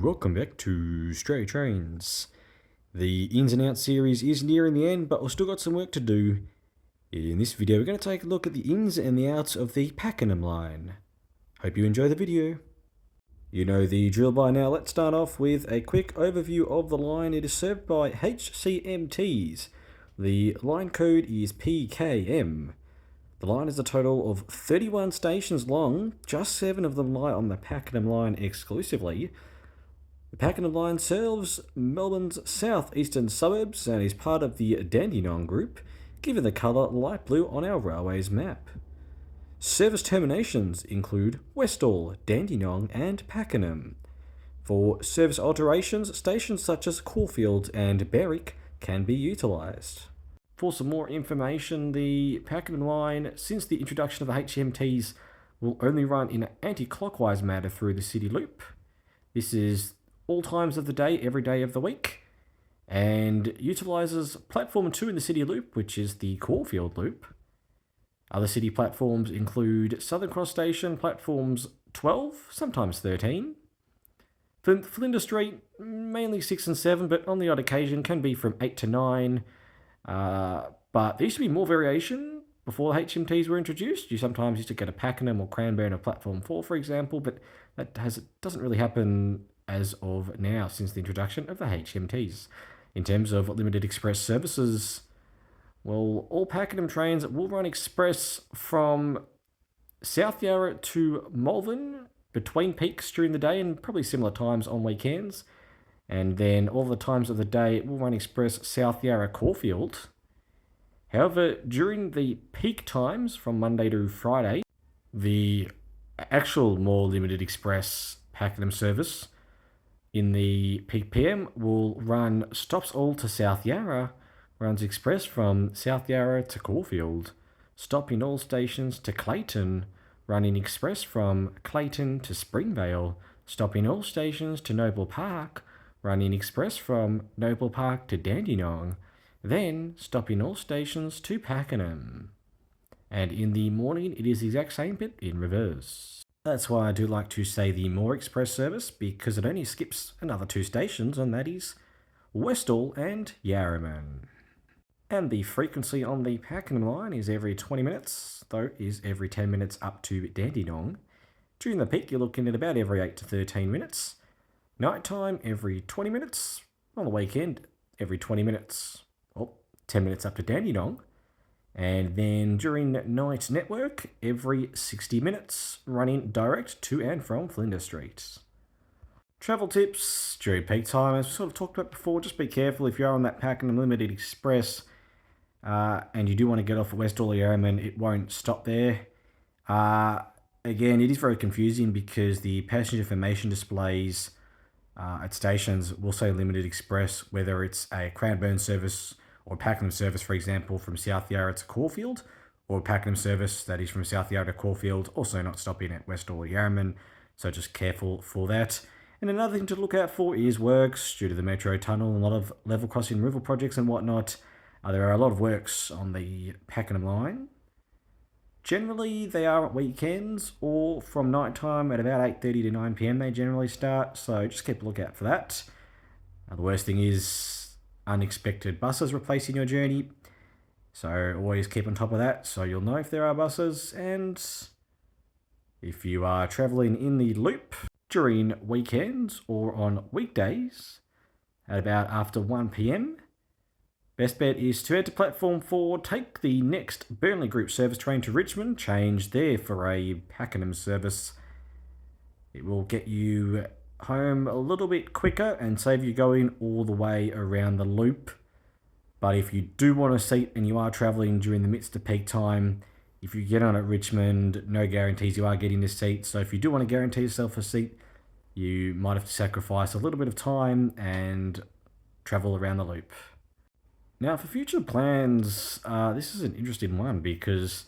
Welcome back to Stray Trains. The ins and outs series is nearing the end, but we've still got some work to do. In this video, we're going to take a look at the ins and the outs of the Pakenham Line. Hope you enjoy the video. You know the drill by now. Let's start off with a quick overview of the line. It is served by HCMTs. The line code is PKM. The line is a total of 31 stations long. Just 7 of them lie on the Pakenham Line exclusively. The Pakenham Line serves Melbourne's south-eastern suburbs and is part of the Dandenong Group, given the colour light blue on our railways map. Service terminations include Westall, Dandenong and Pakenham. For service alterations, stations such as Caulfield and Berwick can be utilised. For some more information, the Pakenham Line, since the introduction of the HMTs, will only run in an anti-clockwise manner through the City Loop. This is all times of the day, every day of the week, and utilises Platform 2 in the City Loop, which is the Caulfield Loop. Other city platforms include Southern Cross Station, platforms 12, sometimes 13. Flinders Street, mainly 6 and 7, but on the odd occasion can be from 8 to 9. But there used to be more variation before the HMTs were introduced. You sometimes used to get a Pakenham or Cranbourne of platform 4, for example, but that doesn't really happen as of now since the introduction of the HMTs. In terms of limited express services, well, all Pakenham trains will run express from South Yarra to Malvern between peaks during the day and probably similar times on weekends. And then all the times of the day it will run express South Yarra Caulfield. However, during the peak times from Monday to Friday, the actual more limited express Pakenham service in the peak PM will run stops all to South Yarra, runs express from South Yarra to Caulfield, stopping all stations to Clayton, running express from Clayton to Springvale, stopping all stations to Noble Park, running express from Noble Park to Dandenong, then stopping all stations to Pakenham. And in the morning, it is the exact same bit in reverse. That's why I do like to say the more express service, because it only skips another 2 stations, and that is Westall and Yarraman. And the frequency on the Pakenham Line is every 20 minutes, though is every 10 minutes up to Dandenong. During the peak, you're looking at about every 8 to 13 minutes. Nighttime, every 20 minutes. On the weekend, every 20 minutes. 10 minutes up to Dandenong. And then during night network, every 60 minutes, running direct to and from Flinders Street. Travel tips during peak time, as we sort of talked about before, just be careful if you are on that Pakenham Limited Express and you do want to get off at Westall or Yarraman, it won't stop there. Again, it is very confusing because the passenger information displays at stations will say Limited Express, whether it's a Cranbourne service or Pakenham service, for example, from South Yarra to Caulfield, or Pakenham service that is from South Yarra to Caulfield, also not stopping at Westall or Yarraman, so just careful for that. And another thing to look out for is works due to the metro tunnel and a lot of level crossing removal projects and whatnot. There are a lot of works on the Pakenham Line. Generally, they are at weekends or from night time at about 8:30 to 9 PM they generally start, so just keep a lookout for that. The worst thing is unexpected buses replacing your journey, so always keep on top of that so you'll know if there are buses. And if you are travelling in the loop during weekends or on weekdays at about after 1 PM, best bet is to head to platform 4, take the next Burnley Group service train to Richmond, change there for a Pakenham service. It will get you home a little bit quicker and save you going all the way around the loop. But if you do want a seat and you are travelling during the midst of peak time, if you get on at Richmond, no guarantees you are getting a seat. So if you do want to guarantee yourself a seat, you might have to sacrifice a little bit of time and travel around the loop. Now for future plans, this is an interesting one because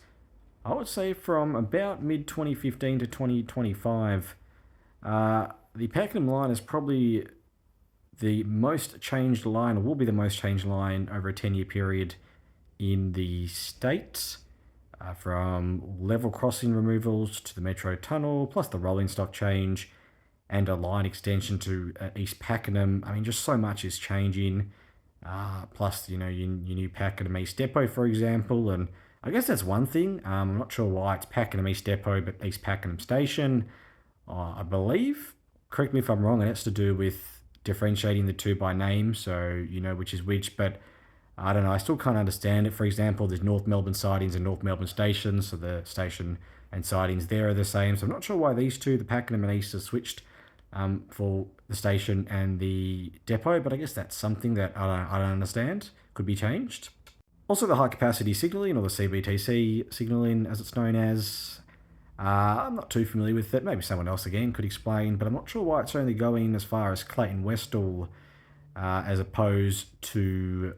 I would say from about mid-2015 to 2025, the Pakenham Line is probably the most changed line, or will be the most changed line over a 10-year period in the state. From level crossing removals to the metro tunnel, plus the rolling stock change, and a line extension to East Pakenham. I mean, just so much is changing. Plus, you know, your new Pakenham East Depot, for example, and I guess that's one thing. I'm not sure why it's Pakenham East Depot, but East Pakenham Station. I believe, correct me if I'm wrong, it has to do with differentiating the two by name, so you know which is which, but I don't know, I still can't understand it. For example, there's North Melbourne sidings and North Melbourne stations, so the station and sidings there are the same, so I'm not sure why these two, the Pakenham and East, are switched for the station and the depot, but I guess that's something that I don't understand, could be changed. Also, the high capacity signalling, or the CBTC signalling as it's known as, I'm not too familiar with it. Maybe someone else again could explain, but I'm not sure why it's only going as far as Clayton Westall as opposed to,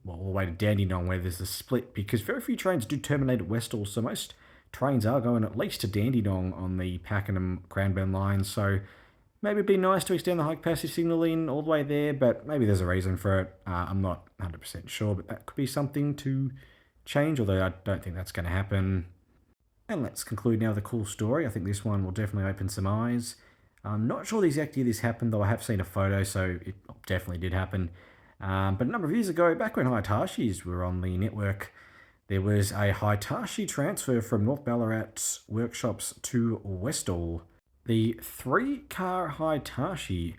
well, all the way to Dandenong where there's a split, because very few trains do terminate at Westall, so most trains are going at least to Dandenong on the Pakenham Cranbourne line, so maybe it'd be nice to extend the high capacity signalling all the way there, but maybe there's a reason for it. I'm not 100% sure, but that could be something to change, although I don't think that's going to happen. And let's conclude now with a cool story. I think this one will definitely open some eyes. I'm not sure the exact year this happened, though I have seen a photo, so it definitely did happen. But a number of years ago, back when Hitachis were on the network, there was a Hitachi transfer from North Ballarat workshops to Westall. The 3-car Hitachi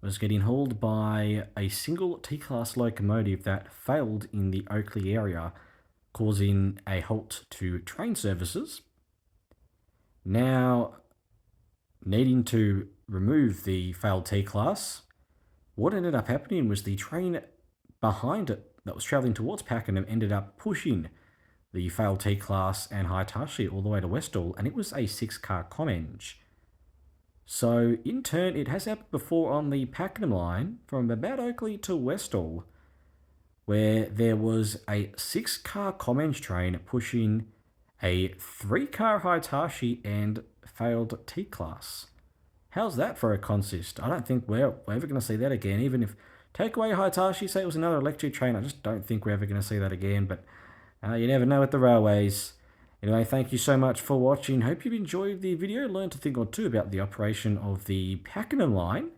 was getting hauled by a single T-class locomotive that failed in the Oakley area, causing a halt to train services. Now, needing to remove the failed T-class, what ended up happening was the train behind it that was travelling towards Pakenham ended up pushing the failed T-class and Hitachi all the way to Westall, and it was a 6-car Comenge. So, in turn, it has happened before on the Pakenham line from about Oakley to Westall, where there was a 6-car Comenge train pushing a 3-car Hitachi and failed T-class. How's that for a consist? I don't think we're ever going to see that again. Even if take away Hitachi, say it was another electric train, I just don't think we're ever going to see that again. But you never know with the railways. Anyway, thank you so much for watching. Hope you enjoyed the video, learned a thing or two about the operation of the Pakenham line.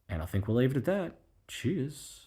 And I think we'll leave it at that. Cheers.